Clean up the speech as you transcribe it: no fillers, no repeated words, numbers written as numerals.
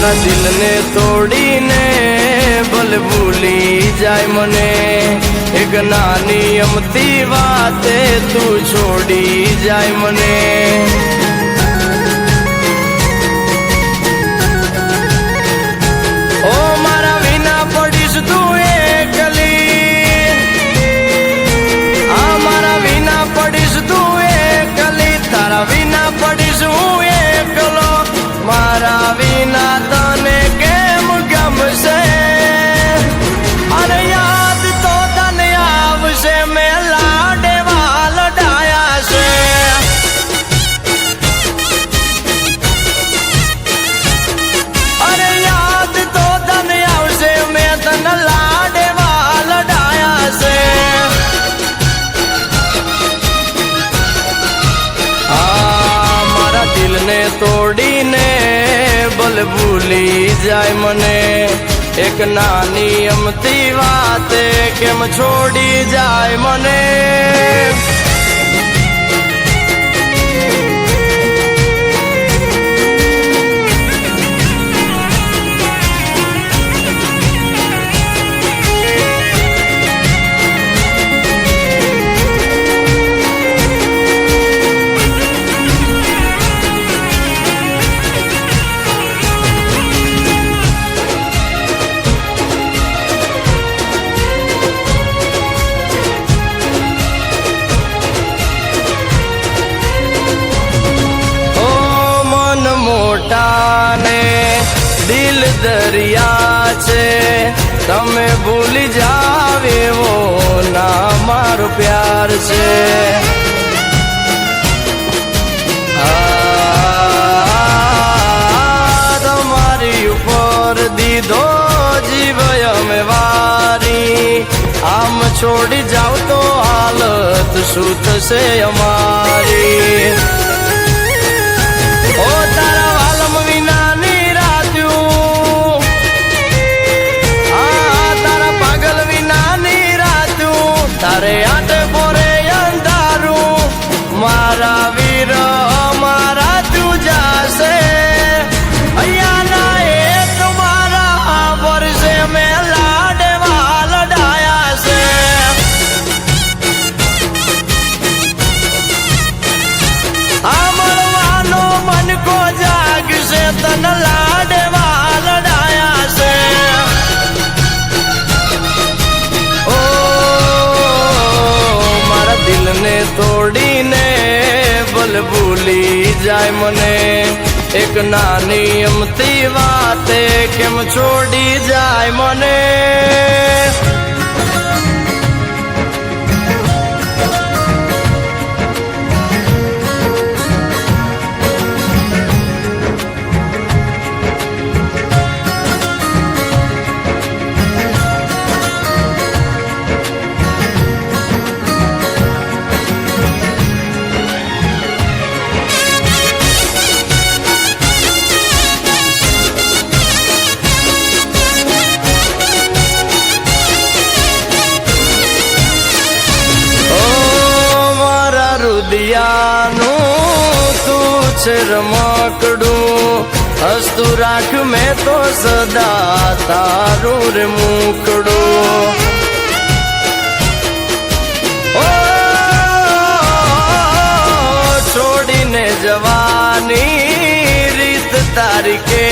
મારા દિલને તોડીને ભલે ભૂલી જાય મને, એક નાની અમતી વાતે તું છોડી જાય મને. ઓ મારા વિના પડીશ તું એકલી, આ મારા વિના પડીશ તું એકલી, તારા વિના પડીશ હું એકલો. મારા વિના તને કેમ ગમશે? અરે યાદ તો તને આવશે, મેં લાડવા લડાયા છે. અરે યાદ તો તને આવશે, મેં તને લાડવા લડાયા છે. આ મારા દિલને તોડીને ભલે ભૂલી જાય મને, એક નાની અમતી વાતે કેમ છોડી જાય મને. મોટાને દિલ દરિયા છે, તમે ભૂલી જાવ એવો ના મારો પ્યાર છે. તમારી ઉપર દીધો જીવ અમે વારી, આમ છોડી જાવ તો હાલત શું થશે અમારી. ઓ તારા વાલમ વિનાની રાત્યું, તારા પાગલ વિનાની રાત્યું, તારે આટે પોરે અંધારું, મારા વીર મારા તું જાશે. અહીંયાના એક મારા વર્ષે મેં લાડવા લડાયા છે. મનકો જાગશે, તને લાડવા લડાયા છે. ઓ મારા દિલને તોડીને ભલે ભૂલી જાય મને, એક નાની અમતી વાતે કેમ છોડી જાય મને. દિયાનું તું છે રમકડું, હસતું રાખ મેં તો સદા તારું રે મુકડું. ઓ છોડીને જવાની રીત તારી કે